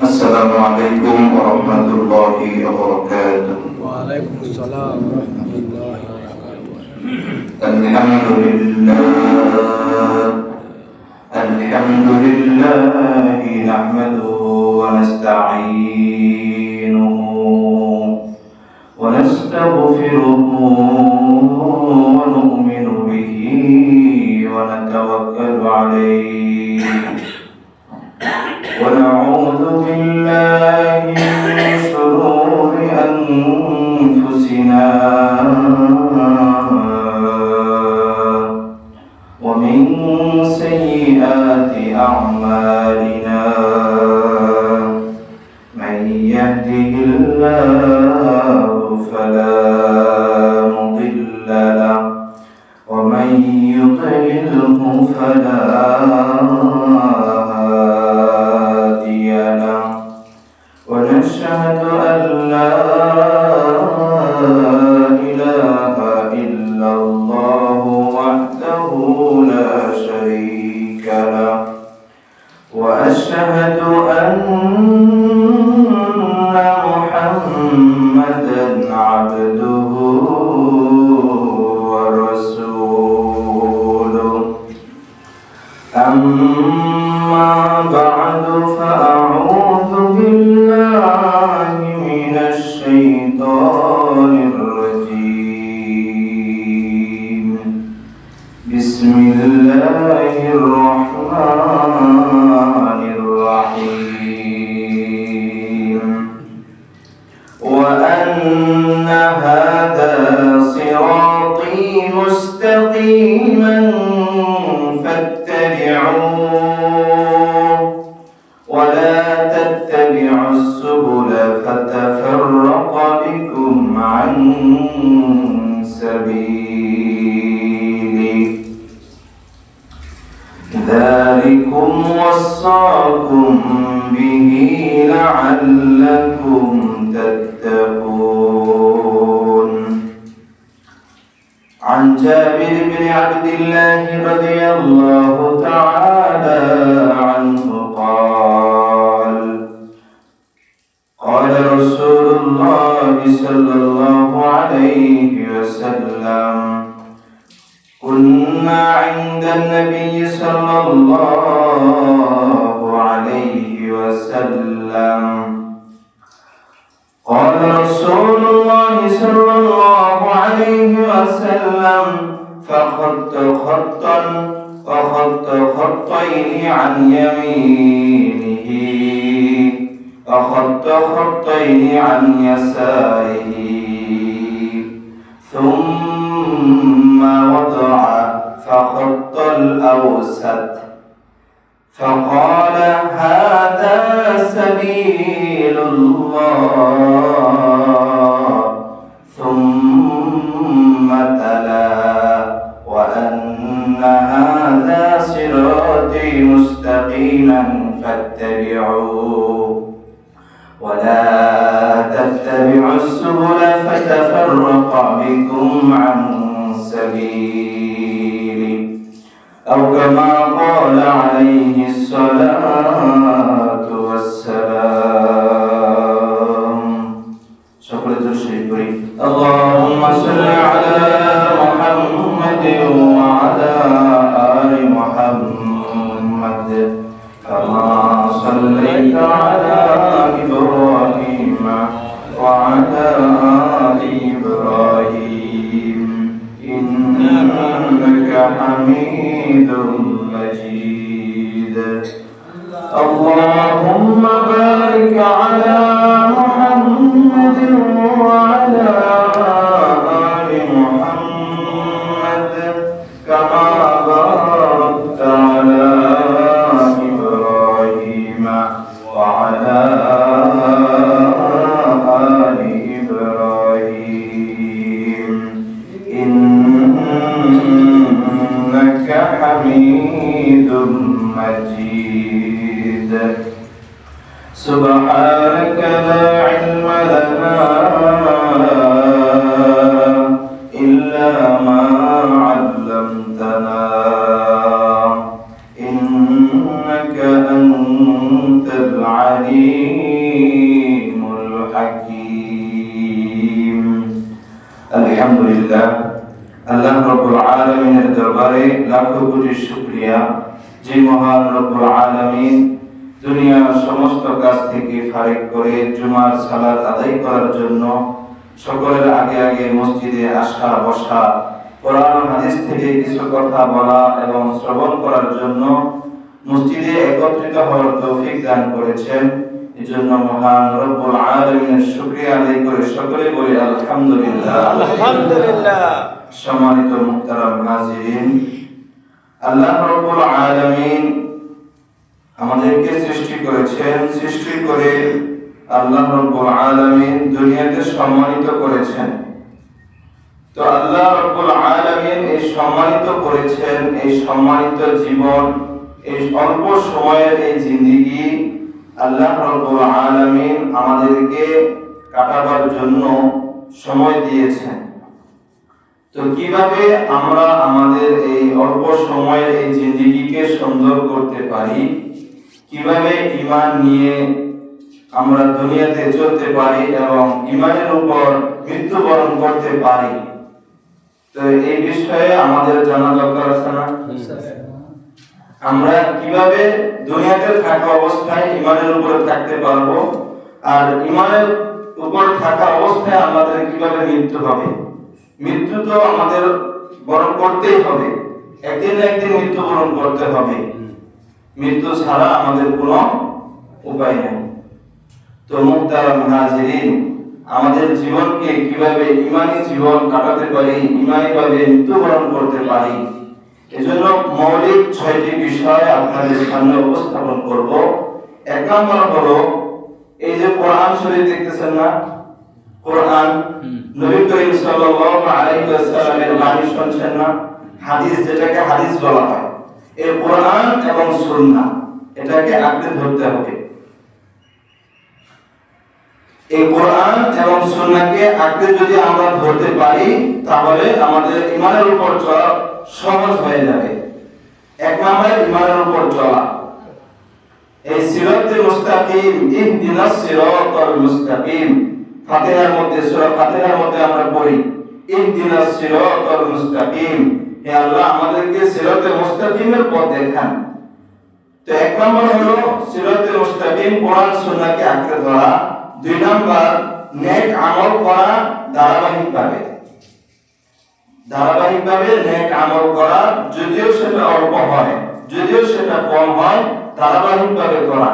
السلام عليكم ورحمة الله وبركاته. وعليكم السلام ورحمة الله وبركاته. الحمد لله نحمده ونستعينه ونستغفره ونؤمن به ونتوكل عليه ونعوذ بالله من شرور أنفسنا ومن سيئات أعمالنا من يهده الله فلا مضل له ومن يضلله فلا هادي له ونشهد أن لا إله إلا الله وحده لا شريك له وأشهد أن محمدا عبده ورسوله أما بعد فأعوذ بالله من الشيطان الرجيم بسم الله الرحمن الرحيم وأن هذا صراطي مستقيما فاتبعوه ولا تتبعوا السبل فتفرق بكم عن سبيله ذلكم وصاكم به لعلكم تتقون. عن جابر بن عبد الله رضي الله تعالى عنه قال قال رسول الله صلى الله عليه وسلم كنا عند النبي صلى الله عليه وسلم قال رسول الله صلى الله عليه وسلم فخط خطا وخط خطين عن يمينه وخط خطين عن يساره ثم وضع فخط الأوسط فقال هذا سبيل الله ثم تلا وأن هذا صراطي مستقيما فاتبعوه ولا تتبعوا السبل فتفرق بكم عن سبيله أو كما قال عليه الصلاة والسلام. شكرا لله. اللهم صل على محمد وعلى آل محمد كما صليت على إبراهيم وعلى آل إبراهيم إنك حميد مجيد. اللهم بارك على محمد وعلى آل محمد كما باركت على إبراهيم وعلى آل إبراهيم إنك حميد مجيد. سبحانك لا علم لنا إلا ما علمتنا إنك أنت العليم العليم الحكيم الحمد لله আল্লাহ রাব্বুল আলামিনের দরবারে লাখো কোটি শুকরিয়া যে মহান রব্বুল আলামিন দুনিয়ার সমস্ত কাজ থেকে ফারিগ করে জুমার সালাত আদায় করার জন্য সকলের আগে আগে মসজিদে আসা বসা কোরআন ও হাদিস থেকে কিছু কথা বলা এবং শ্রবণ করার জন্য মসজিদে একত্রিত হওয়ার তৌফিক দান করেছেন। এজন্য মহান রব্বুল আলামিনের শুকরিয়া আদায় করে সকলে বলি আলহামদুলিল্লাহ। আলহামদুলিল্লাহ। সম্মানিত মুহতারাম হাজিরিন, আল্লাহ রাব্বুল আলামিন আমাদেরকে সৃষ্টি করেছেন, সৃষ্টি করে আল্লাহ রাব্বুল আলামিন দুনিয়াতে সম্মানিত করেছেন। তো আল্লাহ রাব্বুল আলামিন এই সম্মানিত করেছেন, এই সম্মানিত জীবন, এই অল্প সময়ের এই জিন্দেগি আল্লাহ রাব্বুল আলামিন আমাদেরকে কাটাবার জন্য সময় দিয়েছেন। তো কিভাবে আমরা আমাদের এই অল্প সময়ের এই জিন্দেগিকে সুন্দর করতে পারি, কিভাবে ঈমান নিয়ে আমরা দুনিয়াতে চলতে পারি এবং ঈমানের উপর মৃত্যুবরণ করতে পারি, তো এই বিষয়ে আমাদের জানা দরকার আছে না? আমরা কিভাবে দুনিয়াতে থাকা অবস্থায় ঈমানের উপরে থাকতে পারবো, আর ঈমানের উপর থাকা অবস্থায় আমাদের কিভাবে মৃত্যু হবে। মৃত্যু তো আমাদের বরণ করতেই হবে, একদিন না একদিন মৃত্যুবরণ করতে হবে, মৃত্যু ছাড়া আমাদের কোনো উপায় নেই। তো মুহতারাম হাজিরিন, আমাদের জীবনকে কিভাবে ঈমানি জীবন কাটাতে পারি, ঈমানিভাবে মৃত্যুবরণ করতে পারি, এজন্য মৌলিক 6টি বিষয় আপনাদের সামনে উপস্থাপন করব। এক নম্বর হলো এই যে কোরআন শরীফ দেখতেছেন না, কোরআন, নবী করিম সাল্লাল্লাহু আলাইহি ওয়াসাল্লামের বাণী শুনছেন না, হাদিস যেটাকে হাদিস বলা হয়, এই কোরআন এবং সুন্নাহ এটাকে আঁকড়ে ধরতে হবে। এই কোরআন এবং সুন্নাহকে আঁকড়ে যদি আমরা ধরতে পারি তাহলে আমাদের ঈমানের উপর চলা সহজ হয়ে যাবে। এক নম্বর ঈমানের উপর চলা, এই সিরাতে মুস্তাকিম, ইহদিনাস সিরাতাল মুস্তাকিম, ফাতিহার মধ্যে, সূরা ফাতিহার মধ্যে আমরা পড়ি ইহদিনাস সিরাতাল মুস্তাকিম, হে আল্লাহ আমাদেরকে সিরাতে মুস্তাকিমের পথ দেখান। তো এক নম্বর হলো সিরাতে মুস্তাকিম, কোরআন সুন্নাহকে আঁকড়ে ধরা। 2 নম্বর নেক আমল করা ধারাবাহিকভাবে, নেক আমল করা, যদিও সেটা অল্প হয়, যদিও সেটা কম হয়, ধারাবাহিকভাবে করা।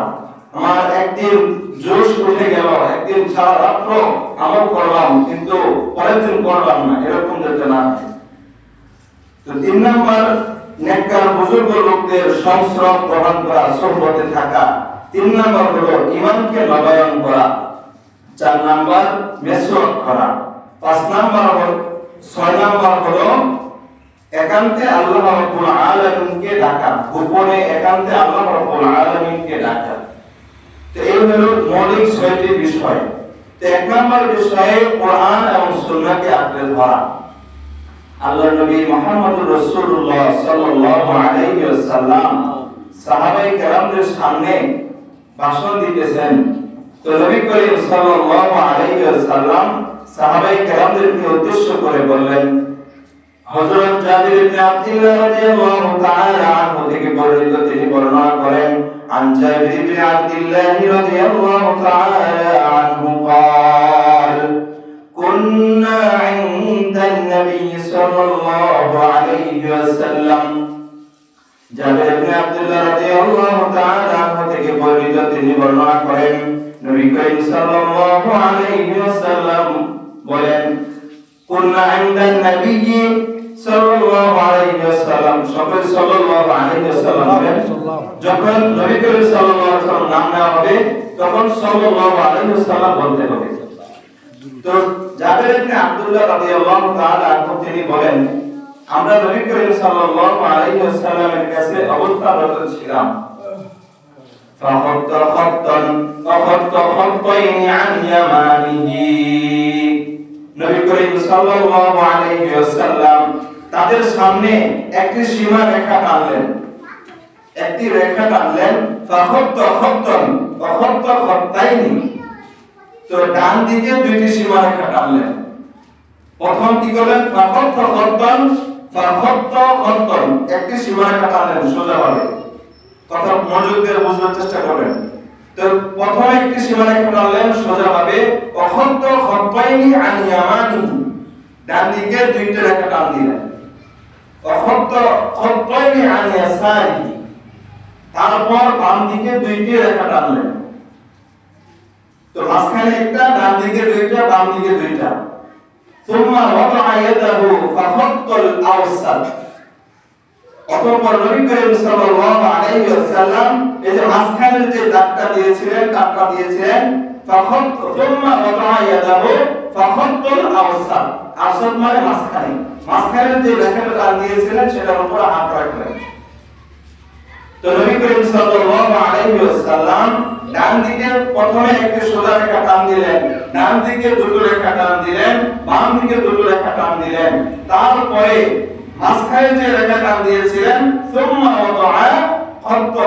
আমার একদিন জোশ উঠে গেল, একদিন সারা রাত্র আমল করলাম কিন্তু পরের দিন করলাম না, এরকম যাতে না হয়। তো 3 নম্বর নেককার বুজুর্গ লোকদের সংস্রব গ্রহণ করা, সোহবতে থাকা। 3 নম্বর হলো ঈমানকে নবায়ন করা। 4 নম্বর মেসওয়াক করা। 5 নম্বর হলো 6 নম্বর হলো একান্তে আল্লাহ রাব্বুল আলামিনকে ডাকা, গোপনে একান্তে আল্লাহ রাব্বুল আলামিনকে ডাকা। তো এই হলো মৌলিক 6টি বিষয়। তো 1 নম্বর বিষয়ে কোরআন এবং সুন্নাহকে আঁকড়ে ধরা। আল্লাহর নবী মুহাম্মদুর রাসূলুল্লাহ সাল্লাল্লাহু আলাইহি ওয়াসাল্লাম সাহাবায়ে কেরামদের সামনে ভাষণ দিতেছেন। তো নবী করিম সাল্লাল্লাহু আলাইহি ওয়াসাল্লাম সাহাবায়ে কেরামদেরকে উদ্দেশ্য করে বললেন, হযরত জাবির ইবনে আব্দুল্লাহ রাদিয়াল্লাহু তাআলা আনহু থেকে বর্ণিত, তিনি বর্ণনা করেন, আন জাবির ইবনে আব্দুল্লাহ রাদিয়াল্লাহু তাআলা আনহু قال كنا عند النبي صلى الله عليه وسلم। জাবির ইবনে আব্দুল্লাহ রাদিয়াল্লাহু তাআলা আনহু থেকে বর্ণিত, তিনি বর্ণনা করেন, নবী করিম সাল্লাল্লাহু আলাইহি ওয়াসাল্লাম বলেন, কুননা ইনদান নবী সাল্লাল্লাহু আলাইহি ওয়াসাল্লাম, সকল সাল্লাল্লাহু আলাইহি ওয়াসাল্লাম বলেন, যখন নবী করিম সাল্লাল্লাহু আলাইহি ওয়াসাল্লাম নাম নেওয়া হবে তখন সাল্লাল্লাহু আলাইহি ওয়াসাল্লাম বলতে হবে। তো জাবির ইবনে আব্দুল্লাহ রাদিয়াল্লাহু তাআলা আনহু তিনি বলেন, আমরা নবী করিম সাল্লাল্লাহু আলাইহি ওয়াসাল্লামের কাছে অবস্থানরত ছিলাম। فخط خطا وخط خطين عن يمانه। নবী করিম সাল্লাল্লাহু আলাইহি ওয়াসাল্লাম তাদের সামনে একটি সীমা রেখা টানলেন, একটি রেখা টানলেন ফাখত্ত খত্তন অখত্ত খত্তাইনি, তো ডান দিকে দুইটি সীমারেখা টানলেন। প্রথম কি করলেন ফাখত্ত খত্তন ফাখত্ত খত্তন, একটি সীমারেখা টানলেন সোজাভাবে। কথা মনোযোগ দিয়ে বুঝবার চেষ্টা করবেন। তো প্রথম একটি সীমারেখা টানলেন সোজাভাবে, অখত্ত খত্তাইনি আন ইয়ামানি, ডান দিকে দুইটা রেখা টান দিলেন। অখত্ত খত্তাইনি আন ইয়াসারি, তারপর বাম দিকে দুইটি রেখা টানলেন। তো মাঝখানে একটা, ডান দিকে দুইটা, বাম দিকে দুইটা। সুম্মা ওয়াদা ইয়াদাহু ফাখাত্তাল আওসাত, অতঃপর নবী করিম সাল্লাল্লাহু আলাইহি ওয়াসাল্লাম এই যে মাঝখানের যে দাগটা দিয়েছিলেন, দাগটা দিয়েছিলেন ফাখাত, সুম্মা ওয়াদা ইয়াদাহু ফাখাত্তাল আওসাত, আওসাত মানে মাঝখানে, মাঝখানের যে রেখাটা টান দিয়েছিলেন সেটার উপর হাত রাখলেন। তো নবী করিম সাল্লাল্লাহু আলাইহি ওয়াসাল্লাম ডান দিকে প্রথমে একটা সোজা রেখা টান দিলেন, ডান দিকে দুটো রেখা টান দিলেন, বাম দিকে দুটো রেখা টান দিলেন, তারপরে মাঝখানে যে রেখা টান দিয়েছিলেন সুম্মা ওয়াদা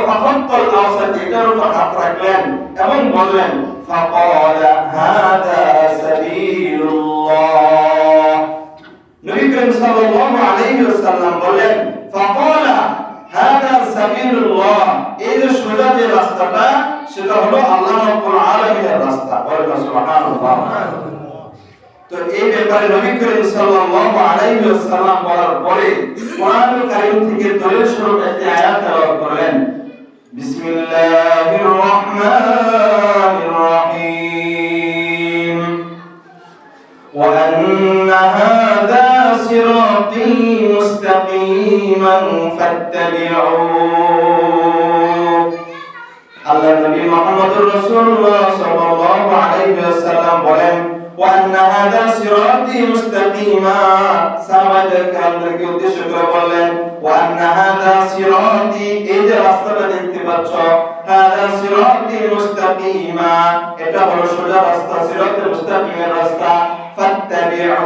ফাখাত্তাল আওসাত, এটার উপর হাত রাখলেন এবং বললেন ফাকালা হাদা সাবিলুল্লাহ। নবী করিম সাল্লাল্লাহু আলাইহি ওয়াসাল্লাম বললেন ফাকালা হাদা সাবিলুল্লাহ, এই যে সোজা যে রাস্তাটা সেটা হলো আল্লাহ রাব্বুল আলামিনের রাস্তা। বলেন সুবহানাল্লাহ। তো এই ব্যাপারে নবী করিম সাল্লাল্লাহু আলাইহি ওয়াসাল্লাম বলার পরে কোরআনুল কারীম থেকে দলিল স্বরূপ একটি আয়াত তেলাওয়াত করলেন। বিসমিল্লাহির রহমানির রহিম। ওয়া আন্না হাযা সিরাতী মুস্তাকিমান ফাত্তাবি'উহ। আল্লাহ নবী মুহাম্মদুর রাসূলুল্লাহ সাল্লাল্লাহু আলাইহি ওয়াসাল্লাম বলেন ওয়া আন্না হাযা সিরাতী মুস্তাকিমা, সাহাবায়ে কেরামদেরকে উদ্দেশ্য করে বললেন ওয়া আন্না হাযা সিরাতী, এই যে রাস্তাটা দেখতে পাচ্ছ, হাযা সিরাতী মুস্তাকিমা, এটা হলো সোজা রাস্তা, সিরাতে মুস্তাকিমের রাস্তা, ফাত্তাবি'উহ,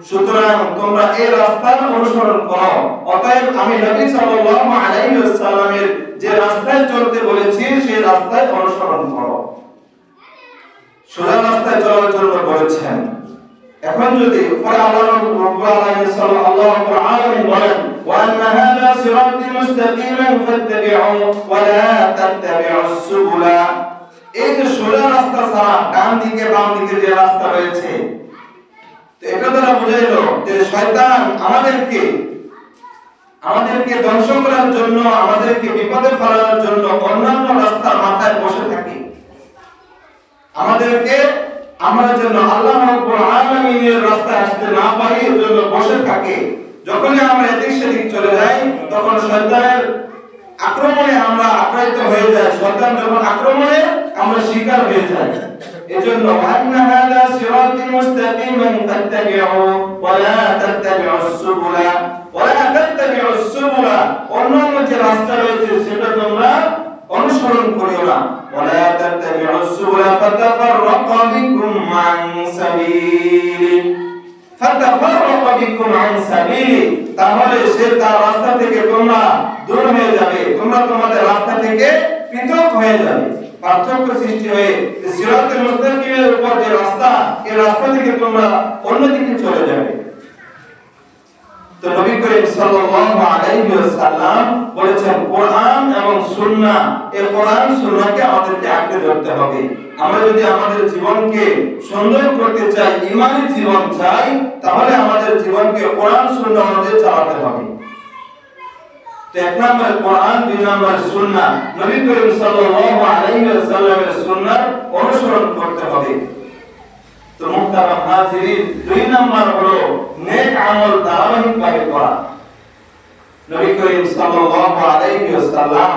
সুতরাং তোমরা এই রাস্তার অনুসরণ করো। অতএব আমি নবী সাল্লাল্লাহু আলাইহি ওয়াসাল্লামের যে রাস্তায় চলতে বলেছি সেই রাস্তায় অনুসরণ করো, সোজা রাস্তায় চলার জন্য বলেছেন। এখন যদি পরে আল্লাহ রাব্বুল আলামিন বলেন ওয়া আন্না হাযা সিরাতী মুস্তাকিমান ফাত্তাবি'উ ওয়া লা তাত্তাবি'উস সুবুলা, এই যে সোজা রাস্তা ছাড়া ডান দিকে বাম দিকে যে রাস্তা রয়েছে, তো এটা দ্বারা বুঝাইলো যে শয়তান আমাদেরকে ধ্বংস করার জন্য, আমাদেরকে বিপদে ফেলার জন্য অন্যান্য রাস্তার মাথায় বসে থাকে, আমাদেরকে আমরা যেন আল্লাহ রাব্বুল আলামিনের রাস্তায় আসতে না পারি এর জন্য বসে থাকে। যখনই আমরা এদিক সেদিক চলে যাই তখন শয়তানের আক্রমণে আমরা আক্রান্ত হয়ে যাই, শয়তান যখন আক্রমণে আমরা শিকার হয়ে যাই। এজন্য আন্না হাযা সিরাতী মুস্তাকিমান ফাত্তাবি'উ ওয়া লা তাত্তাবি'উস সুবুলা ওয়া লা তাত্তাবি'উস সুবুলা, অন্যান্য যে রাস্তা রয়েছে সেটা তোমরা অনুসরণ করিও না। ওয়া লা তাত্তাবি'উস সুবুলা ফাতাফাররাকা বিকুম আন সাবিলি, ফাতাফাররাকা বিকুম আন সাবিলি, তাহলে সে তার রাস্তা থেকে তোমরা দূর হয়ে যাবে, তোমরা তোমাদের রাস্তা থেকে পৃথক হয়ে যাবে, পার্থক্য সৃষ্টি হয়ে সিরাতে মুস্তাকিমের উপর যে রাস্তা, এই রাস্তা থেকে তোমরা অন্যদিকে চলে যাবে। তো নবী করিম সাল্লাল্লাহু আলাইহি ওয়াসাল্লাম বলেছেন কোরআন এবং সুন্নাহ, এই কোরআন সুন্নাহকে আমাদেরকে আঁকড়ে ধরতে হবে। আমরা যদি আমাদের জীবনকে সুন্দর করতে চাই, ঈমানী জীবন চাই, তাহলে আমাদের জীবনকে কোরআন সুন্নাহ অনুযায়ী চালাতে হবে। তো এক নম্বরে কোরআন, দুই নম্বরে সুন্নাহ, নবী করিম সাল্লাল্লাহু আলাইহি ওয়াসাল্লামের সুন্নাহ অনুসরণ করতে হবে। তো মুহতারাম হাজিরিন, দুই নম্বর হলো নেক আমল ধারাবাহিকভাবে করা। নবী করিম সাল্লাল্লাহু আলাইহি ওয়াসাল্লাম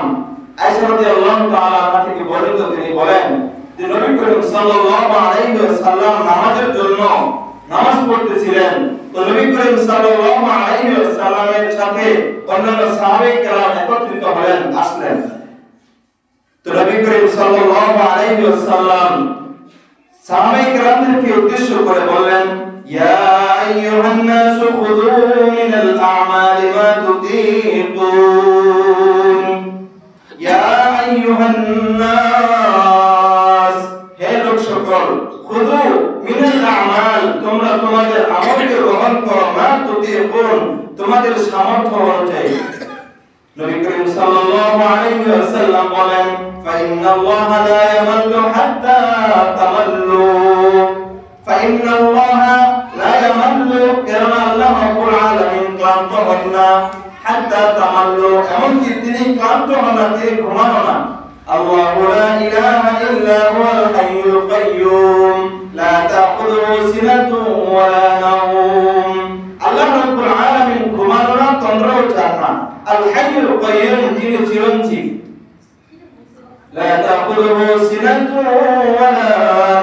আয়েশা রাদিয়াল্লাহু তাআলা আনহা থেকে বর্ণিত, তিনি বলেন যে নবী করিম সাল্লাল্লাহু আলাইহি ওয়াসাল্লাম নামাজের জন্য নামাজ পড়তেছিলেন। তো নবী করিম সাল্লাল্লাহু আলাইহি ওয়াসাল্লামের সাথে অন্যান্য সাহাবায়ে কেরাম একত্রিত হলেন, আসলেন। তো নবী করিম সাল্লাল্লাহু আলাইহি ওয়াসাল্লাম সাহাবায়ে কেরামদেরকে উদ্দেশ্য করে বললেন ইয়া আইয়ুহান নাসু খুযু মিনাল আ'মালি মা তুতিকুন, ইয়া আইয়ুহান নাস, হে লোক সকল, খুযু মিনাল আমাল, তোমরা তোমাদের আমলকে গ্রহণ করো, মা তুতিকুন, তোমাদের সামর্থ্য অনুযায়ী। নবী করিম সাল্লাল্লাহু আলাইহি ওয়াসাল্লাম বলেন, ফাইন্নাল্লাহা লা ইয়ামাল্লু হাত্তা তামাল্লু, ফাইন্নাল্লাহা লা ইয়ামাল্লু, কারণ আল্লাহ রাব্বুল আলামিন ক্লান্ত হন না, হাত্তা তামাল্লু, এমনকি তিনি ক্লান্ত হন না, তিনি ঘুমানো না। আল্লাহু লা ইলাহা ইল্লা হুয়াল হাইয়ুল কাইয়্যুম, লা তাখুযুহু সিনাতুন ওয়া লা নাওম, আল্লাহ রাব্বুল আলামিন ঘুমানো না, তন্দ্রাও চান না। আল হাইয়ুল কাইয়্যুম, তিনি চিরঞ্জীব। লা তাখুযুহু সিনাতুন ওয়া লা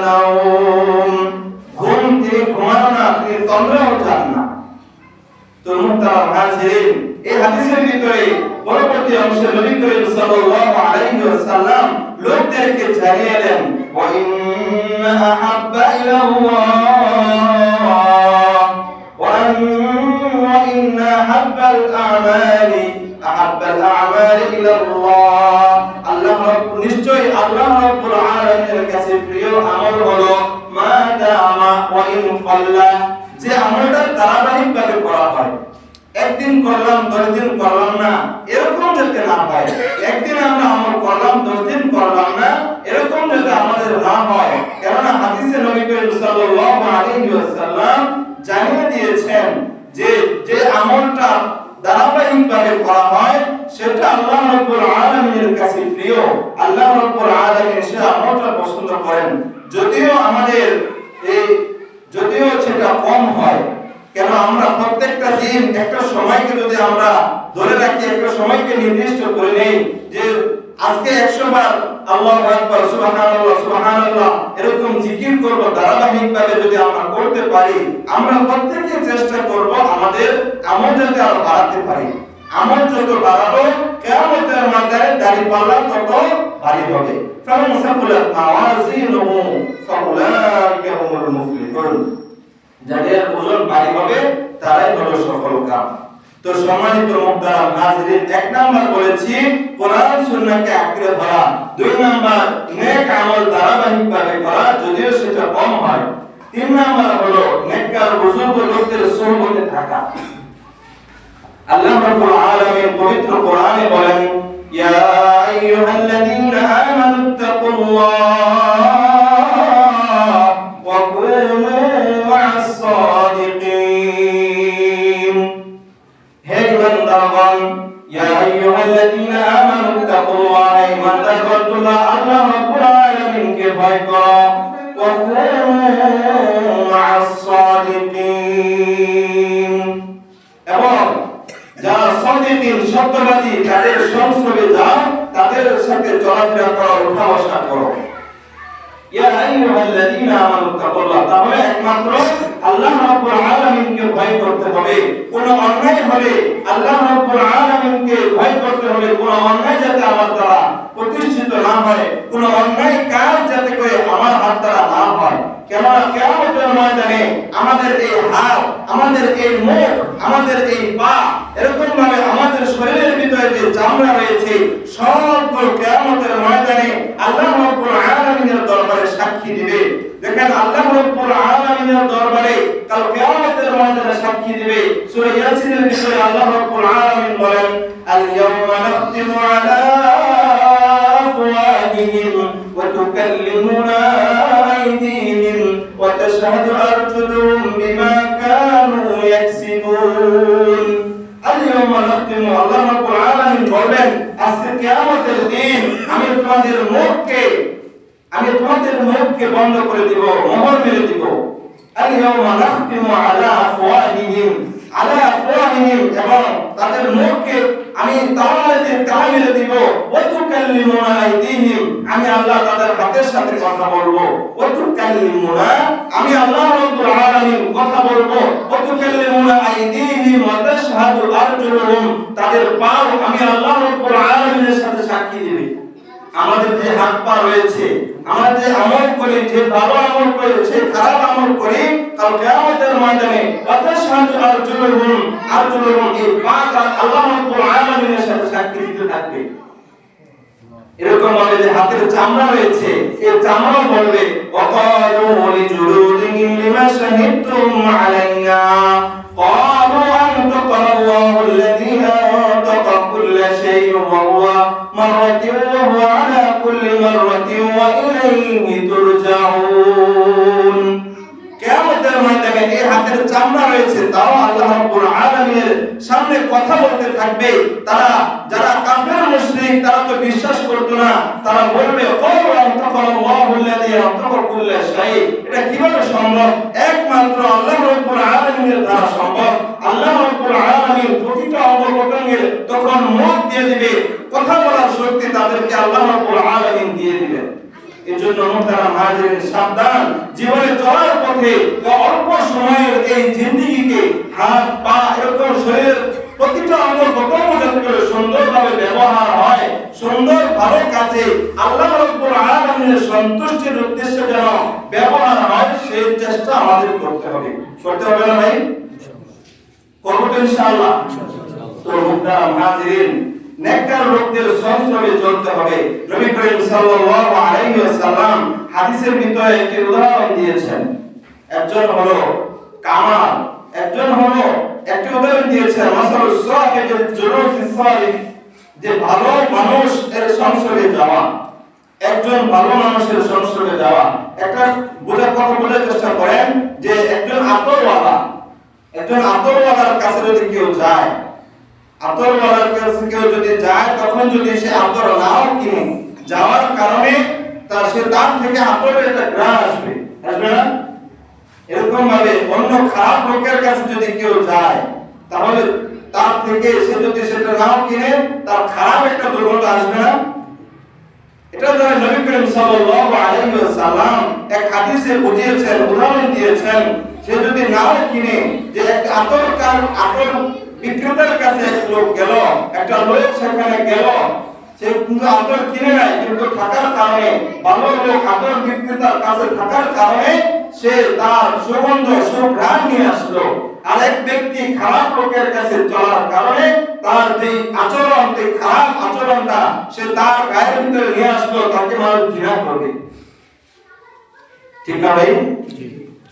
নাওম, ঘুম তিনি ঘুমানো না, তিনি তন্দ্রাও চান না। তো মুহতারাম হাজিরিন, এই হাদিসের ভিতরে পরবর্তী অংশে নবী করিম সাল্লাল্লাহু আলাইহি ওয়াসাল্লাম লোকদেরকে জানিয়ে দেন, ওয়া ইন্না আহাব্বা ইলাল্লাহ ওয়া ইন্না আহাব্বাল আমালি ইলাল্লাহ, আল্লাহ রাব্বুল, নিশ্চয়ই আল্লাহ রাব্বুল আলামিনের কাছে প্রিয় আমল হলো মা দামা ওয়া ইন কাল্লা, যে আমলটা ধারাবাহিকভাবে করা হয়। একদিন করলাম 10 দিন করলাম না, এরকম যাতে না হয়। একদিন আমরা আমল করলাম 10 দিন করলাম না, এরকম যাতে আমাদের না হয়। কেননা হাদিসে নবী করিম সাল্লাল্লাহু আলাইহি ওয়াসাল্লাম জানিয়ে দিয়েছেন যে যে আমলটা ধারাবাহিকভাবে করা হয় সেটা আল্লাহ রাব্বুল আলামিনের কাছে প্রিয়। আল্লাহ রাব্বুল আলামিন সে আমলটা পছন্দ করেন। যদিও সেটা কম হয়, কেন আমরা প্রত্যেকটা দিন একটা সময়কে যদি আমরা ধরে রাখি, একটা সময়কে নির্দিষ্ট করে নেই যে আজকে 100 বার আল্লাহু আকবার, সুবহানাল্লাহ সুবহানাল্লাহ এরকম জিকির করব, ধারাবাহিকভাবে যদি আমরা করতে পারি, আমরা প্রত্যেকে চেষ্টা করব আমাদের আমল যাতে আরো বাড়াতে পারি। আমল যত বাড়াবো, কিয়ামতের ময়দানে দাঁড়িপাল্লা তত ভারী হবে। ফামান সাকুলাত মাওয়াজিনুহু ফাউলাইকা হুমুল মুফলিহুন, যাদের ওজন ভারী হবে তারাই হলো সফল কাম। তো সম্মানিত মুহতারাম হাজিরিন, 1 নাম্বার বলেছি কোরআন সুন্নাহকে আঁকড়ে ধরা, 2 নাম্বার নেক আমল ধারাবাহিকভাবে করা যদিও সেটা কম হয়, 3 নাম্বার হলো নেককার বুজুর্গ লোকদের সুহবতে থাকা। আল্লাহ রাব্বুল আলামিন পবিত্র কোরআনে বলেন, ইয়া আইয়ুহাল্লাযীনা আমানুত্তাকুল্লাহ ওয়া কুনু মা'আস সাদিকিন, হে ইমানদারগণ, ইয়া আইয়ুহাল্লাযীনা আমানুত্তাকুল্লাহ, ইমানদারগণ আল্লাহ রাব্বুল আলামিনকে ভয় করো, ওয়া কুনু মা'আস সাদিকিন, এবং যারা সাদিকিন সত্যবাদী তাদের সংস্রবে যাও, তাদের সাথে চলাফেরা করো, উঠা বসা করো। ইয়া আইয়ুহাল্লাযীনা আমানুত্তাকুল্লাহ, তাহলে একমাত্র আল্লাহ রাব্বুল আলামিনকে ভয় করতে হবে। কোন অন্যায় হলে আল্লাহ রাব্বুল আলামিনকে ভয় করতে হবে, কোন অন্যায় যাতে আমার দ্বারা প্রতিষ্ঠিত না হয়, কোন অন্যায় কাজ যাতে করে আমার হাত দ্বারা না হয়। কেননা কিয়ামতের ময়দানে আমাদের এই হাত, আমাদের এই মুখ, আমাদের এই পা, এরকম ভাবে আমাদের শরীরের ভিতরে যে চামড়া রয়েছে, সবগুলো কিয়ামতের ময়দানে আল্লাহ রাব্বুল আলামিনের দরবারে সাক্ষী দিবে। দেখেন আল্লাহ রাব্বুল আলামিনের দরবারে কাল কিয়ামতের ময়দানে সাক্ষী দিবে। সূরা ইয়াসিনের ভিতরে আল্লাহ রাব্বুল আলামিন বলেন, আল ইয়াওমা নাখতিমু আলা আফওয়াহিহিম ওয়া তুকাল্লিমুনা আইদিহিম ওয়া তাশহাদু আরজুলুহুম বিমা কানু ইয়াকসিবুন। আল ইয়াওমা নাখতিমু, আল্লাহ রাব্বুল আলামিন বলেন আজকে কিয়ামতের দিন আমি তোমাদের মুখকে বন্ধ করে দিব, মোহর মেরে দিব। আল ইয়াওমা নাখতিমু আলা আফওয়াহিহিম, এবং তাদের মুখকে আমি তালা মেরে দিব। ওয়া তুকাল্লিমুনা আইদিহিম, আমি আল্লাহ তাদের হাতের সাথে কথা বলবো। ওয়া তুকাল্লিমুনা, আমি আল্লাহ রাব্বুল আলামিন কথা বলবো। ওয়া তুকাল্লিমুনা আইদিহিম ওয়া তাশহাদু আরজুলুহুম, তাদের পা আমি আল্লাহ রাব্বুল আলামিনের সাথে সাক্ষী দিবে। আমাদের যে হাত পা রয়েছে, আমরা যে আমল করি, যে ভালো আমল করি, যে খারাপ আমল করি, কাল কিয়ামতের ময়দানে ওয়াতাশহাদু আরজুলুহুম, এই পা আল্লাহ রাব্বুল আলামিনের সাথে সাক্ষী দিতে থাকবে। এরকম ভাবে যে হাতের চামড়া রয়েছে, এই চামড়াও বলবে ওয়াকালু লিজুলুদিহিম লিমা শাহিদতুম আলাইনা ক্বালু আনতাকাল্লাহুল্লাযী আনতাকা কুল্লা শাইইন ওয়া হুয়া মাররাতিন ওয়া হুয়া আলা কুল্লি মাররাতিন ওয়া ইলাইহি তুরজাউন। কিয়ামতের ময়দানে এই হাতের চামড়া রয়েছে, তাও আল্লাহ রাব্বুল আলামিনের সামনে কথা বলতে থাকবে। তারা যারা কাফের মুশরিক তারা তো বিশ্বাস করতো না, তারা বলবে ক্বালু আনতাকাল্লাহুল্লাযী আনতাকা কুল্লা শাই। এটা কিভাবে সম্ভব? একমাত্র আল্লাহ রাব্বুল আলামিনের দ্বারা সম্ভব। আল্লাহ রাব্বুল আলামিন প্রতিটা অঙ্গ-প্রত্যঙ্গের তখন মুখ দিয়ে দিবে, কথা বলার শক্তি তাদেরকে আল্লাহ রাব্বুল আলামিন দিয়ে দিবেন। এজন্য মুহতারাম হাজিরিন, সাবধান, জীবনে চলার পথে অল্প সময়ের এই জিন্দেগিকে হাত পা এরকম শরীরের প্রতিটা অঙ্গ প্রত্যঙ্গ যাতে সুন্দরভাবে ব্যবহার হয়, সুন্দর ভালো কাজে আল্লাহ রাব্বুল আলামিনের সন্তুষ্টির উদ্দেশ্যে যেন ব্যবহার হয়, সেই চেষ্টা আমাদের করতে হবে। করতে হবে না ভাই? করব তো ইনশাআল্লাহ। তো মুহতারাম হাজিরিন, নেককার লোকদের সংস্রবে চলতে হবে। নবী করিম সাল্লাল্লাহু আলাইহি ওয়াসাল্লাম হাদিসের ভিতরে একটি উদাহরণ দিয়েছেন। একজন হলো কামাল, একজন হলো একটি উদাহরণ দিয়েছেন মাসালুস সাহিবিল জুলুসিস সালিহ, যে ভালো মানুষ এর সংস্রবে যাওয়া, একজন ভালো মানুষের সংস্রবে যাওয়া। একটা বোঝার কথা বোঝার চেষ্টা করেন যে একজন আতরওয়ালার কাছে যদি কেউ যায়, আতরওয়ালার কাছে কেউ যদি যায়, তখন যদি সে আতর নাও কিনে, যাওয়ার কারণে তার থেকে আতরের একটা ঘ্রাণ আসবে না? এরকম ভাবে অন্য খারাপ লোকের কাছে যদি কেউ যায়, তাহলে তার থেকে সে যদি সেটা নাও কিনে, তার খারাপ একটা দুর্গন্ধ আসবে না? এটা দ্বারা নবী করিম সাল্লাল্লাহু আলাইহি ওয়াসাল্লাম এক হাদিসে বুঝিয়েছেন, উদাহরণ দিয়েছেন। সে যদি নাও কিনে, যে একটা আতর বিক্রেতার কাছে এক লোক গেল, একটা লোক সেখানে গেল, সে কিন্তু আতর কিনে নাই, কিন্তু থাকার কারণে, ভালো লোক আতর বিক্রেতার কাছে থাকার কারণে সে তার সুগন্ধ সুঘ্রাণ নিয়ে আসলো। আরেক ব্যক্তি খারাপ লোকের কাছে চলার কারণে তার যে আচরণ, যে খারাপ আচরণটা সে তার গায়ের ভিতরে নিয়ে আসলো, তাকে মানুষ ঘৃণা করবে। ঠিক না ভাই?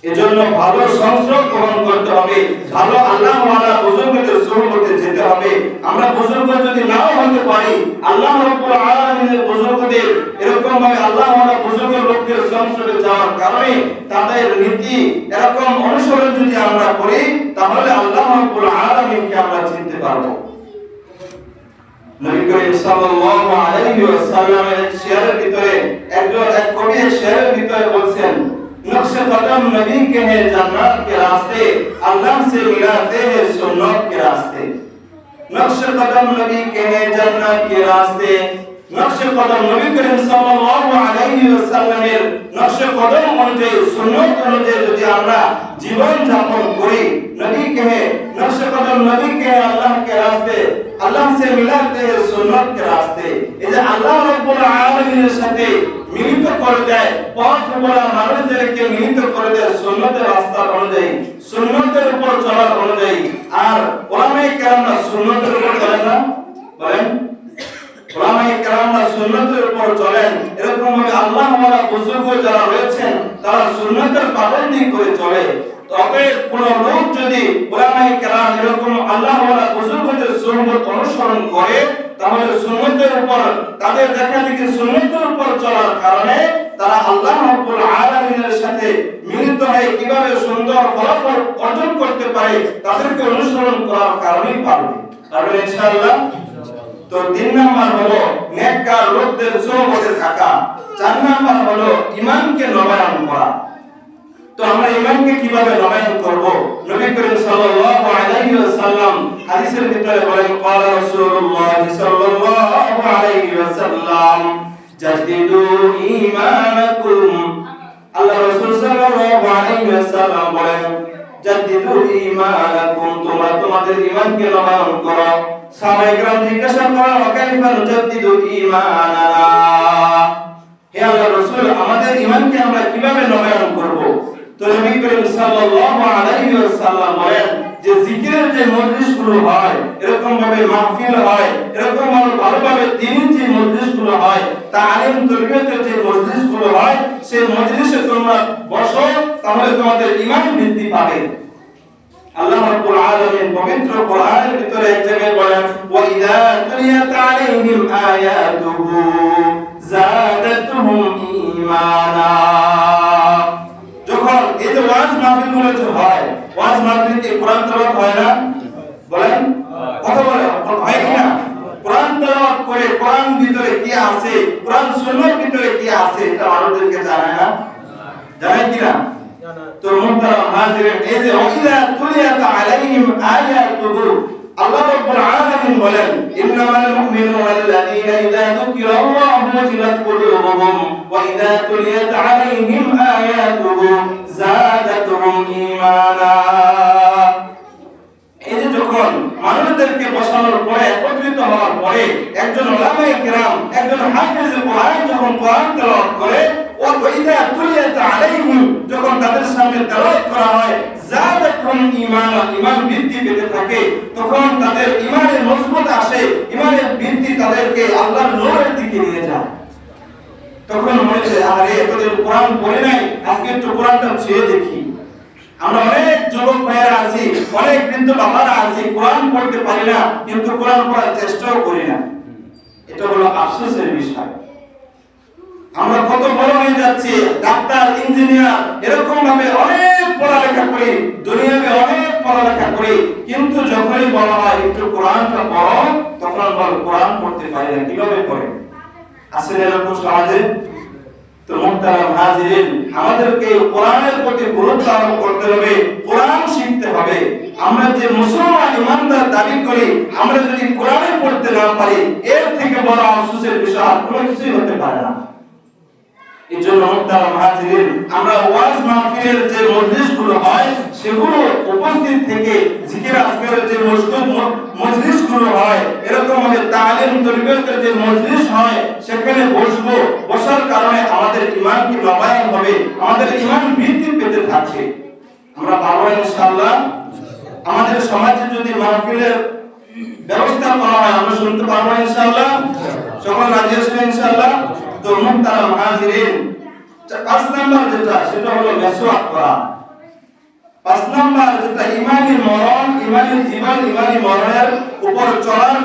এজন্য ভালো সংস্রব গ্রহণ করতে হবে, ভালো আল্লাহওয়ালা বুজুর্গদের সুহবতে যেতে হবে। আমরা বুজুর্গ যদি নাও হতে পারি, আল্লাহ রাব্বুল আলামিনের বুজুর্গদের এরকম ভাবে আল্লাহওয়ালা বুজুর্গ লোকদের সংস্রবে যাওয়ার কারণে তাদের নীতি এরকম অনুসরণ যদি আমরা করি, তাহলে আল্লাহ রাব্বুল আলামিনকে আমরা চিনতে পারবো। নবী করিম সাল্লাল্লাহু আলাইহি ওয়াসাল্লামের এক শেয়ারের ভিতরে এক কবি এক শেয়ারের ভিতরে বলছেন, नक्शे कदम नबी के हैं जन्नत के रास्ते, अल्लाह से मिलाते हैं सुन्नत के रास्ते। नक्शे कदम नबी के हैं जन्नत के रास्ते, नक्शे कदम नबी करीम साल्लाल्लाहु आलैहि ওয়াসাল্লামের नक्शे कदम অনুযায়ী, সুন্নাত অনুযায়ী যদি আমরা জীবন যাপন করি, नबी के हैं नक्शे कदम नबी के हैं अल्लाह के रास्ते, अल्लाह से मिलाते हैं सुन्नत के रास्ते। এই যে আল্লাহ রাব্বুল আলামিনের সাথে মিলিত করে দেয়, পথ বলা মানুষদেরকে মিলিত করে দেয় সুন্নতের রাস্তা অনুযায়ী, সুন্নতের উপর চলার অনুযায়ী। আর উলামায়ে কেরামরা সুন্নতের উপর চলে না, বলেন উলামায়ে কেরামরা সুন্নতের উপর চলেন। এরকম ভাবে আল্লাহওয়ালা বুজুর্গ যারা রয়েছেন তারা সুন্নতের পাবন্দি করে চলে। তবে কোন লোক যদি উলামায়ে কেরাম এরকম আল্লাহওয়ালা বুজুর্গদের সুন্নত অনুসরণ করে, তাহলে সুন্নতের উপর তাদের দেখা দেখি সুন্নতের উপর চলার কারণে তারা আল্লাহ রাব্বুল আলামিনের সাথে মিলিত হয়ে কিভাবে সুন্দর ফলাফল অর্জন করতে পারে, তাদেরকে অনুসরণ করার কারণেই পারবে ইনশাআল্লাহ। তো 3 নাম্বার হলো নেককার লোকদের সোহবতে থাকা। 4 নাম্বার হলো ঈমানকে নবায়ন করা। তো আমরা ঈমানকে কিভাবে নবায়ন করব? নবী করিম সাল্লাল্লাহু আলাইহি ওয়াসাল্লাম হাদিসের ভিতরে বলেন, ক্বালা রাসূলুল্লাহ সাল্লাল্লাহু আলাইহি ওয়াসাল্লাম জাদ্দিদু ঈমানাকুম। আল্লাহ রাসূল সাল্লাল্লাহু আলাইহি ওয়াসাল্লাম বলেন, জাদ্দিদু ঈমানাকুম, তোমরা তোমাদের ঈমানকে নবায়ন করো। সাহাবায়ে কেরাম জিজ্ঞাসা করেন, কাইফা নুজাদ্দিদু ঈমানানা, হে আল্লাহর রাসূল, আমাদের ঈমানকে আমরা কিভাবে নবায়ন করব? তো নবী করিম সাল্লাল্লাহু আলাইহি ওয়াসাল্লাম বলেন, যে জিকিরের যে মজলিসগুলো হয়, এরকম ভাবে মাহফিল হয়, এরকম ভালোভাবে দ্বীনি যে মজলিসগুলো হয়, তালিম তরবিয়তের যে মজলিসগুলো হয়, সেই মজলিসে তোমরা বসো, তাহলে তোমাদের ঈমান বৃদ্ধি পাবে। আল্লাহ রাব্বুল আলামিন পবিত্র কোরআনের ভিতরে এক জায়গায় বলেন, ওয়া ইযা তুলিয়াত আলাইহিম আয়াতুহু যাদাতুহুম ঈমানা। যখন এই যে ওয়াজ মাহফিলগুলো যে হয়, ওয়াজ মাহফিলে কি কোরআন তেলাওয়াত হয় না? বলেন, কথা বলেন, হয় কি না? কোরআন তেলাওয়াত করে কোরআন ভিতরে কি আছে, কোরআন সুন্নাহর ভিতরে কি আছে, এটা মানুষদেরকে জানায় না? জানায় কি না? তো মুহতারাম হাজিরিন, এই যে ওয়াইদা তুলিয়াত আলাইহিম আয়াতুহু, আল্লাহ রাব্বুল আলামিন বলেন, ইন্নামাল মুমিনুনা আল্লাযীনা ইযা যুকিরাল্লাহু ওয়াজিলাত কুলুবুহুম ওয়া ইযা তুলিয়াত আলাইহিম আয়াতুহু যাদাতুহুম ঈমানা। এই যে যখন মানুষদেরকে বসানোর পরে, একত্রিত হওয়ার পরে, একজন উলামায়ে কিরাম, একজন হাফেজ কোরআন যখন কোরআন তেলাওয়াত করে, ওয়াইদা তুলিয়াত আলাইহিম, যখন তাদের সামনে তেলাওয়াত করা হয়, যাদাতুহুম ঈমানা, ঈমান বৃদ্ধি পেতে থাকে, তখন তাদের ঈমানের মজবুত আসে, ঈমানের বৃদ্ধি তাদেরকে আল্লাহর নূরের দিকে নিয়ে যায়। তখন মনে হয়, আরে এতদিন কোরআন পড়ে নাই, আজকে একটু কোরআনটা ছুঁয়ে দেখি। আমরা অনেক যুবক ভাইয়েরা আছি, অনেক বৃদ্ধ বাবারা আছি, কোরআন পড়তে পারি না, কিন্তু কোরআন পড়ার চেষ্টাও করি না। এটা হলো আফসোসের বিষয়। আমরা কত বড় হয়ে যাচ্ছি, ডাক্তার, ইঞ্জিনিয়ার, এরকম ভাবে অনেক পড়ালেখা করি, দুনিয়াতে অনেক পড়ালেখা করি, কিন্তু যখনই বলা হয় একটু কোরআনটা পড়ো, তখন বল কোরআন পড়তে পারি না। কিভাবে পড়ে? আসলে এরকম সমাজে। তো মুহতারাম হাজিরিন, আমাদেরকে কোরআনের প্রতি গুরুত্ব আরোপ করতে হবে, কোরআন শিখতে হবে। আমরা যে মুসলমান ইমানদার দাবি করি, আমরা যদি কোরআন পড়তে না পারি, এর থেকে বড় আফসোসের বিষয় আর কোনো কিছুই হতে পারে না। এই জন্য মুহতারাম হাজিরিন, আমরা ওয়াজ মাহফিলের যে মজলিসগুলো হয়, সেগুলো উপস্থিত থেকে জিকির আজকারের যে মজলিসগুলো হয়, এরকম ভাবে তালিম তরবিয়তের যে মজলিস হয়, সেখানে বসবো। বসার কারণে আমাদের ঈমান কি নবায়ন হবে, আমাদের ঈমান বৃদ্ধি পেতে থাকবে। আমরা পারবো ইনশাআল্লাহ। আমাদের সমাজে যদি মাহফিলের ব্যবস্থা করা হয়, আমরা শুনতে পারবো ইনশাআল্লাহ। সকল রাজি আছেন ইনশাআল্লাহ? তো মুহতারাম হাজিরিন, 5 নাম্বার যেটা, সেটা হলো মিসওয়াক করা। 5 নাম্বার যেটা ঈমানী মরণ, ঈমানী জীবন, ঈমানী মরণের উপর চলার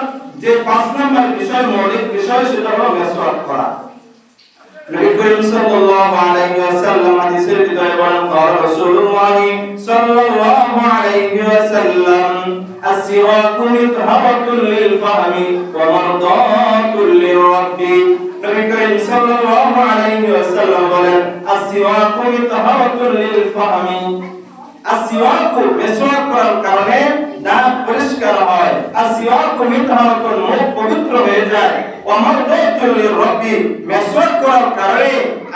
যে 5 নাম্বার বিষয়, মৌলিক বিষয়, সেটা হলো মিসওয়াক করা। নবী করিম সাল্লাল্লাহু আলাইহি ওয়াসাল্লাম হাদিসের ভিতরে বলেন, قال رسول الله صلى الله عليه وسلم السواك مطهرة للفم ومرضاة للرب। নবী করিম সাল্লাল্লাহু আলাইহি ওয়াসাল্লাম বলেন, আসওয়াক মিতহারাতুল লিল ফাহমি। আসওয়াক, মিসওয়াক করার কারণে দাঁত পরিষ্কার হয়। আসওয়াক মিতহারাতুল, মুখ পবিত্র হয়ে যায়। ওয়া মারদাতুল লির রাব্বি, মিসওয়াক করার কারণে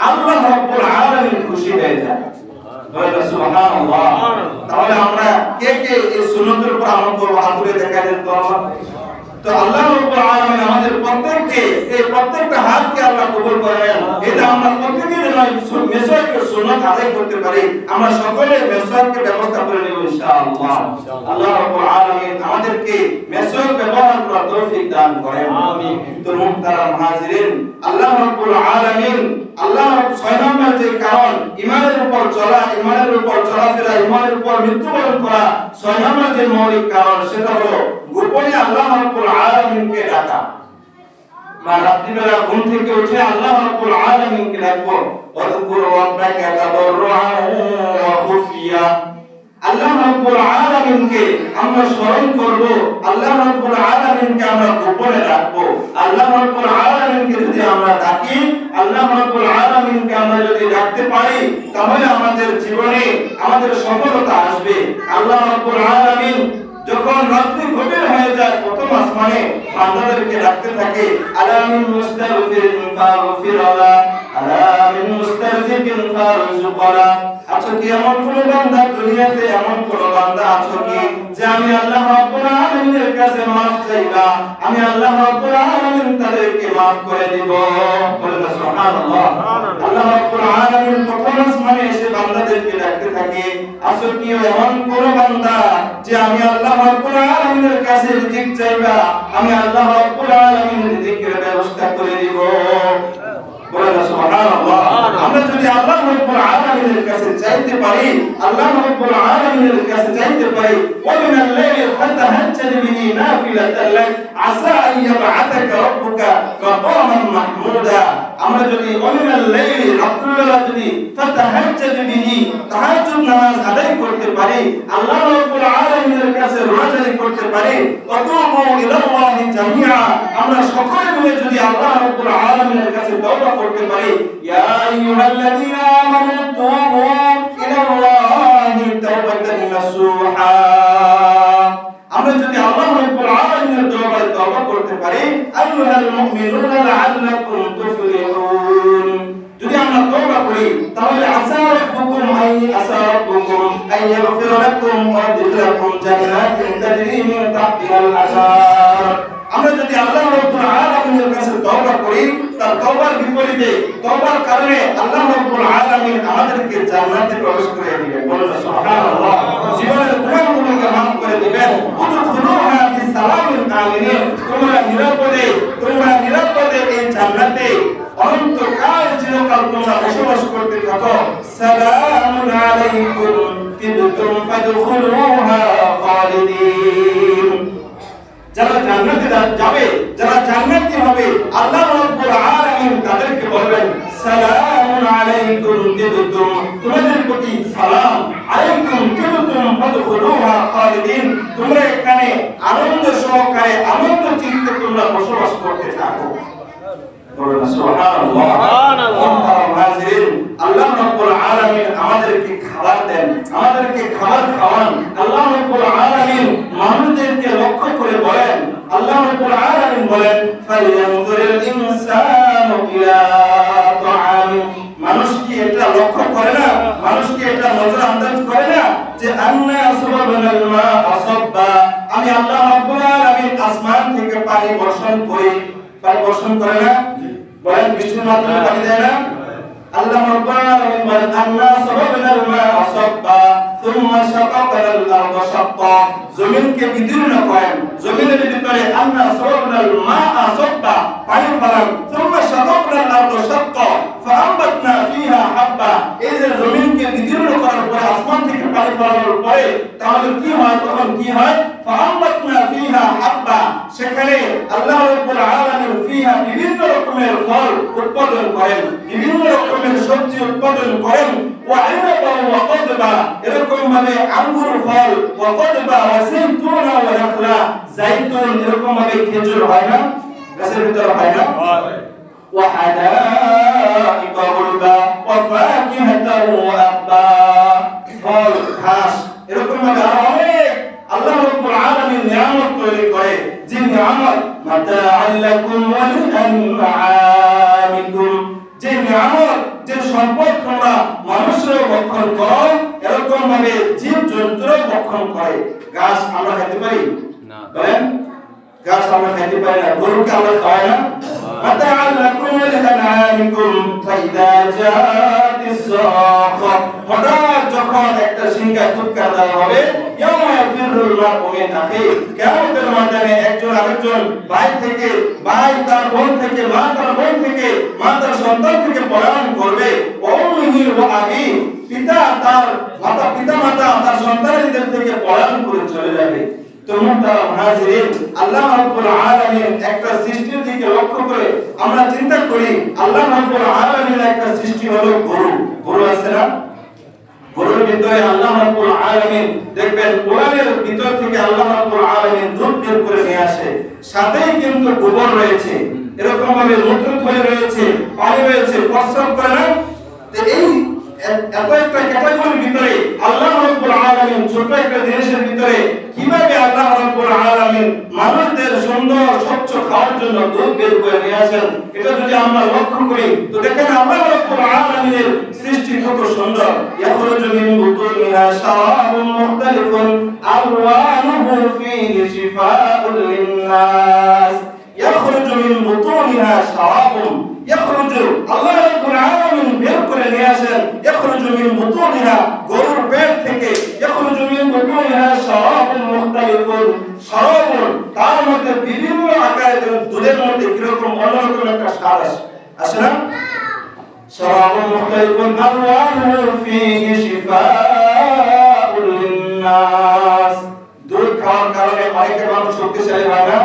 আল্লাহ রাব্বুল আলামিন খুশি হয়ে যায়। বলেন সুবহানাল্লাহ। তাহলে আমরা কে কে এই সুন্নতের উপর আমল করব? হাত তুলে দেখা দেন তো। তো আল্লাহ রাব্বুল আলামিন আমাদের প্রত্যেককে, এই প্রত্যেকটা হাতকে আল্লাহ কবুল করেন। এটা আমরা প্রত্যেককে যেন মিসওয়াকের সুন্নাত আদায় করতে পারি, আমরা সকলে মিসওয়াকের ব্যবস্থা করে নেব ইনশাআল্লাহ। আল্লাহ রাব্বুল আলামিন আমাদেরকে মিসওয়াক ব্যবহার করার তৌফিক দান করেন। আমিন। তো মুহতারাম হাজিরিন, আল্লাহ রাব্বুল আলামিন, আল্লাহ 6 নম্বর যে কারণ, ঈমানের উপর চলা, ঈমানের উপর চলাফেরা, ঈমানের উপর মৃত্যুবরণ করা, 6 নম্বর যে মৌলিক কারণ, সেটা হলো গোপনে আল্লাহ রাব্বুল আলামিনকে ডাকা। রাত্রিবেলা ঘুম থেকে উঠে আল্লাহ রাব্বুল আলামিনকে ডাকবো। ওয়াযকুর রাব্বাকা তাদাররুআন ওয়া খুফিয়া। আল্লাহ রাব্বুল আলামিনকে আমরা স্মরণ করব, আল্লাহ রাব্বুল আলামিনকে আমরা গোপনে ডাকবো। আল্লাহ রাব্বুল আলামিনকে যদি আমরা ডাকি, আল্লাহ রাব্বুল আলামিনকে আমরা যদি ডাকতে পারি, তাহলে আমাদের জীবনে আমাদের সফলতা আসবে। আল্লাহ রাব্বুল আলামিন যখন রাত্রি গভীর হয়ে যায়, প্রথম আসমানে বান্দাদেরকে ডাকতে থাকে, আলামিন মুস্তাগফিরিন ফাগফিরলা, আলামিন মুস্তারজিকিন ফারজুকলা। আচ্ছা, কি এমন কোন বান্দা দুনিয়াতে, এমন কোন বান্দা আছো কি যে আমি আল্লাহ রাব্বুল আলামিনের কাছে মাফ চাইবা, আমি আল্লাহ রাব্বুল আলামিন তাদেরকে মাফ করে দিব? বলেন সুবহানাল্লাহ। আল্লাহ রাব্বুল আলামিন প্রথম আসমানে এসে বান্দাদেরকে ডাকতে থাকে, আছো কি এমন কোন বান্দা যে আমি সুবহানাল্লাহ। আমরা যদি আল্লাহ রাব্বুল আলামিনের কাছে চাইতে পারি, আল্লাহ রাব্বুল আলামিনের কাছে চাইতে পারি, ওয়া মিনাল লাইলি ফাতাহাজ্জাদ বিহি নাফিলাতান লাক আসা আন ইয়াবআসাকা রাব্বুকা মাকামান মাহমুদা। আমরা যদি ওয়া মিনাল লাইলি রাত্রিবেলা যদি ফাতাহাজ্জাদ বিহি তাহাজ্জুদ নামাজ আদায় করতে পারি, আল্লাহ রাব্বুল আলামিনের কাছে রোজাদারি করতে পারি, ওয়াতুবু ইলাল্লাহি জামিআ, আমরা সকলে মিলে যদি আল্লাহ রাব্বুল আলামিনের কাছে তওবা করতে পারি, ইয়া আইয়ুহাল্লাযীনা আমানু তুবু ইলাল্লাহি তাওবাতান নাসুহা, আমরা যদি আল্লাহ রাব্বুল আলামিনের দরবারে তওবা করতে পারি, আইয়ুহাল মুমিনুনা লাআল্লাকুম তুফলিহুন, যদি আমরা তওবা করি তাহলে আসা রাব্বুকুম আইয়াগফিরা লাকুম ওয়া ইয়াদখিলাকুম জান্নাতিন তাজরি মিন তাহতিহাল আনহার। আমরা যদি আল্লাহ রাব্বুল আলামিনের কাছে তওবা করি, তার তওবার বিপরীতে তওবার কারণে আল্লাহ রাব্বুল আলামিন আমাদেরকে জান্নাতে প্রবেশ করে দিবেন। বলুন সুবহানাল্লাহ। জীবনের গুনাহগুলোকে মাফ করে দিবেন। উদখুলুহা বিসালামিন আমিনিন, তোমরা নিরাপদে এই জান্নাতে অনন্তকাল চিরকাল তোমরা বসবাস করতে থাকো। সালামুন আলাইকুম তিবতুম ফাদখুলুহা খালিদিন। যারা জান্নাতে যাবে, যারা জান্নাতি হবে, আল্লাহ রাব্বুল আলামিন তাদেরকে বলবেন সালামুন আলাইকুম তিবতুম, তোমাদের প্রতি সালাম, আলাইকুম তিবতুম ফাদখুলুহা খালিদিন, তোমরা এখানে আনন্দ সহকারে আনন্দ চিত্তে তোমরা বসবাস করতে থাকো। সুবহানাল্লাহ। আল্লাহ রাব্বুল আলামিন আমাদেরকে খাবার দেন, আমাদেরকে খাবার খাওয়ান। আল্লাহ রাব্বুল আলামিন মানুষদেরকে লক্ষ্য করে বলেন, আল্লাহ রাব্বুল আলামিন বলেন ফালিয়ানজুরিল ইনসানু ইলা তাআমি, মানুষ কি এটা লক্ষ্য করে না, মানুষ কি এটা নজর আন্দাজ করে না যে আন্না সাবাবানাল মা'a সাব্বা, আমি আল্লাহ রাব্বুল আলামিন আসমান থেকে পানি বর্ষণ করি, পানি বর্ষণ করে না, বলেন বৃষ্টির মাধ্যমে পানি দেয় না। আল্লাহ রাব্বুল আলামিন বলেন আন্না সাবাবানাল মা'a সাব্বা সুম্মা শাকাকানাল আরদা শাক্কা, জমিনকে বিদীর্ণ করেন, জমিনের ভিতরে আন্না সাবাবানাল মা'a সাব্বা পানি ফেলান, সুম্মা শাকাকানাল আরদা শাক্কা ফাআমবাতনা ফিহা হাব্বা, এই যে জমিনকে বিদীর্ণ করার পরে আসমান থেকে পানি ফেলানোর পরে তাহলে কি হয়, তখন কি হয়, ফাআমবাতনা ফিহা হাব্বা, সেখানে আল্লাহ রাব্বুল আলামিন ফিহা বিভিন্ন রকমের ফল উৎপাদন করেন, বিভিন্ন রকমের সবজি উৎপাদন করেন, ওয়া আনাবা ওয়া কদবা, এরকম ভাবে আঙ্গুর ফল, ওয়া কদবা ওয়া যাইতুনা ওয়া নাখলা, যাইতুন, এরকম ভাবে খেজুর হয় না, গাছের ভিতরে হয় না, ওয়া হাদাইকা গুলবা ওয়া ফাকিহাতান ওয়া আব্বা, ফল ঘাস, এরকম ভাবে অনেক আল্লাহ রাব্বুল আলামিন নিয়ামত তৈরি করে, যে নিয়ামত মাতাআল লাকুম ওয়া লিআনআমিকুম, যে নিয়ামত, যে সম্পদ তোমরা মানুষের ভক্ষণ করো, এরকম ভাবে জীব জন্তুর ভক্ষণ করে। গাছ আমরা খেতে পারি না, বলেন গাছ আমরা খেতে পারি না, গরুকে আমরা খাওয়াই না। মাতাআল লাকুম ওয়া লিআনআমিকুম ফাইদা জাতিস সাখা, হঠাৎ যখন একটা সিংহা ফুৎকার দেওয়া হবে, ইয়াউমা ইয়াফিরুল মার'উ মিন আখিহি, কিয়ামতের ময়দানে একজন আরেকজন ভাই থেকে, ভাই তার বোন থেকে, মা তার বোন থেকে, মা তার সন্তান থেকে পলায়ন করবে। ওয়া উম্মিহি ওয়া আবি, পিতা তার মাতা তার সন্তানদের থেকে পলায়ন করে চলে যাবে। তো মুহতারাম হাজিরিন, আল্লাহ রাব্বুল আলামিন একটা সৃষ্টির দিকে লক্ষ্য করে আমরা চিন্তা করি, আল্লাহ রাব্বুল আলামিনের একটা সৃষ্টি হলো গরু। গরু আছে না, গরুর ভিতরে আল্লাহ রাব্বুল আলামিন দেখবেন কোরআনের ভিতর থেকে আল্লাহ রাব্বুল আলামিন দুধ বের করে নিয়ে আসে, সাথেই কিন্তু গোবর রয়েছে, এরকম ভাবে মূত্রথলি রয়েছে, পানি রয়েছে, প্রস্রাব করে না। তো এই এত একটা ক্যাটাগরির ভিতরে আল্লাহ রাব্বুল আলামিন ছোট একটা জিনিসের ভিতরে কিভাবে আল্লাহ রাব্বুল আলামিন মানুষদের সুন্দর স্বচ্ছ খাওয়ার জন্য দুধ বের করে নিয়ে আসেন, এটা যদি আমরা লক্ষ্য করি তো দেখেন আল্লাহ রাব্বুল আলামিনের সৃষ্টি কত সুন্দর। ইয়াখরুজু মিন বুতুনিহা শারাবুন মুখতালিফুন আলওয়ানুহু ফীহি শিফাউন লিন-নাস, ইয়াখরুজু মিন বুতুনিহা শারাবুন, ইয়াখরুজু আল্লাহ রাব্বুল আলামিন বের করে নিয়ে আসেন, ইয়াখরুজু মিন বুতুনিহা গরুর পেট থেকে, ইয়াখরুজু মিন বুতুনিহা শারাবুন মুখতালিফুন, শারাবুন তার মধ্যে বিভিন্ন আকারের দুধের মধ্যে কিরকম অন্যরকম একটা স্বাদ আসে না, শারাবুন মুখতালিফুন আলওয়ানুহু ফীহি শিফাউল লিন-নাস। দুধ খাওয়ার কারণে অনেকে মানুষ শক্তিশালী হয় না,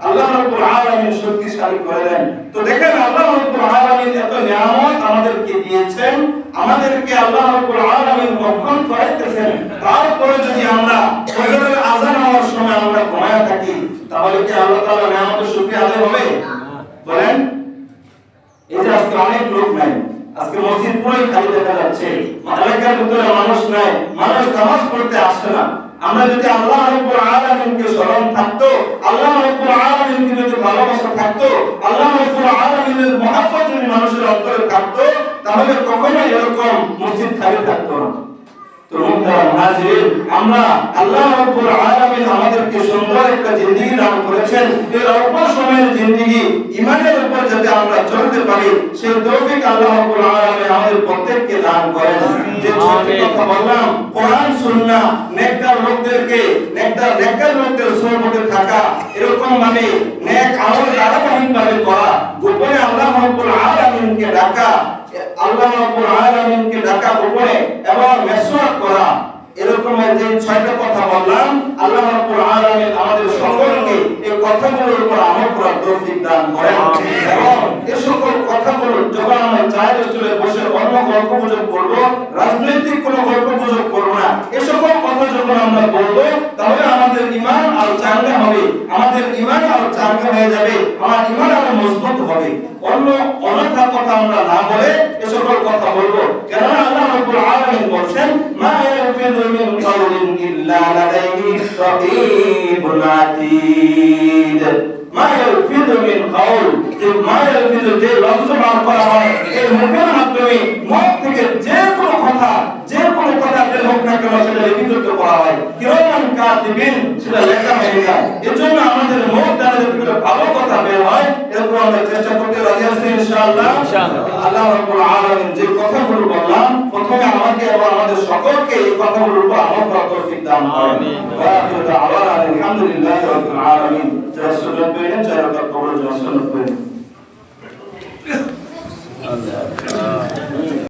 আল্লাহ রাব্বুল আলামিন শক্তিশালী করে দেন। তো দেখেন আল্লাহ রাব্বুল আলামিন এত নিয়ামত আমাদেরকে দিয়েছেন, আমাদেরকে আল্লাহ রাব্বুল আলামিন রক্ষণ করাইতেছেন, তারপরে যদি আমরা ফজরের আযান হওয়ার সময় আমরা ঘুমায়া থাকি, তাহলে কি আল্লাহ তাআলা নিয়ামতের শুকরিয়া আদায় হবে? বলেন। এই যে আজকে অনেক লোক নাই, আজকে মসজিদ পুরোই খালি দেখা যাচ্ছে, এলাকার ভিতরে মানুষ নাই, মানুষ নামাজ পড়তে আসে না। আমরা যদি আল্লাহ রাব্বুল আলামিনকে স্মরণ থাকতো, আল্লাহ রাব্বুল আলামিনকে যদি ভালোবাসা থাকতো, আল্লাহ রাব্বুল আলামিনের মহব্বত যদি মানুষের অন্তরে থাকতো, তাহলে কখনোই এরকম মসজিদ খালি থাকতো না। তো মুহতারাম হাজিরিন, আমরা আল্লাহ রাব্বুল আলামিন আমাদেরকে সুন্দর একটা জিন্দেগি দান করেছেন। এই অল্প সময়ের জিন্দেগি ঈমানের উপর যাতে আমরা চলতে পারি, সেই তৌফিক আল্লাহ রাব্বুল আলামিন আমাদের প্রত্যেককে দান করেন। যে কথা বললাম, কোরআন সুন্নাহ, নেককার লোকদের সুন্নতে থাকা, এরকম মানে নেক আমল ধারাবাহিকভাবে করা, গোপনে আল্লাহ রাব্বুল আলামিনকে ডাকা, আল্লাহ রাব্বুল আলামিনকে ডাকা গোপনে এবং মেসওয়াক করা, এরকম যে 6টা কথা বললাম, আল্লাহ রাব্বুল আলামিন আমাদের সকলকে এই কথাগুলোর উপর আমল করার তৌফিক দান করেন। এবং এই সকল কথাগুলো যখন আমরা চায়ের স্টলে বসে অন্য গল্পগুজব করব, রাজনৈতিক কোনো গল্পগুজব করব না, এই সকল কথা যখন আমরা বলবো, তাহলে আমাদের ঈমান আরো চাঙ্গা হবে, আমাদের ঈমান আরো চাঙ্গা হয়ে যাবে, আমার ঈমান আরো মজবুত হবে। অন্যথা কথা আমরা না বলে এই সকল কথা বলবো, কেননা আল্লাহ রাব্বুল আলামিন বলেন, মা ইয়ালফিযু মিন কাওলিন ইল্লা লাদাইহি রাকীবুন আতীদ। মা ইয়ালফিযু মিন কাওল, যে মা ইয়ালফিযু যে লফজ বার করা হয় এই মুখের মাধ্যমে, মুখ থেকে যে কোনো কথা বের হোক না কেন সেটা লিপিবদ্ধ করা হয়, কিরামান কাতিবিন, সেটা লেখা হয়ে যায়। এজন্য আমাদের মুখ দ্বারা যদি ভালো কথা বের হয়, এরকম আমরা চেষ্টা করতে রাজি আছি ইনশাআল্লাহ। আল্লাহ রাব্বুল আলামিন যে কথাগুলো বললাম, প্রথমে আমাকে এবং আমাদের সকলকে এই কথাগুলোর উপর আমল করার তৌফিক দান করেন। ওয়া আখিরু দাওয়ানা আলহামদুলিল্লাহি রাব্বিল আলামিন। যারা সুন্নাত পেলেন, যারা কবুল সুন্নাত পেলেন।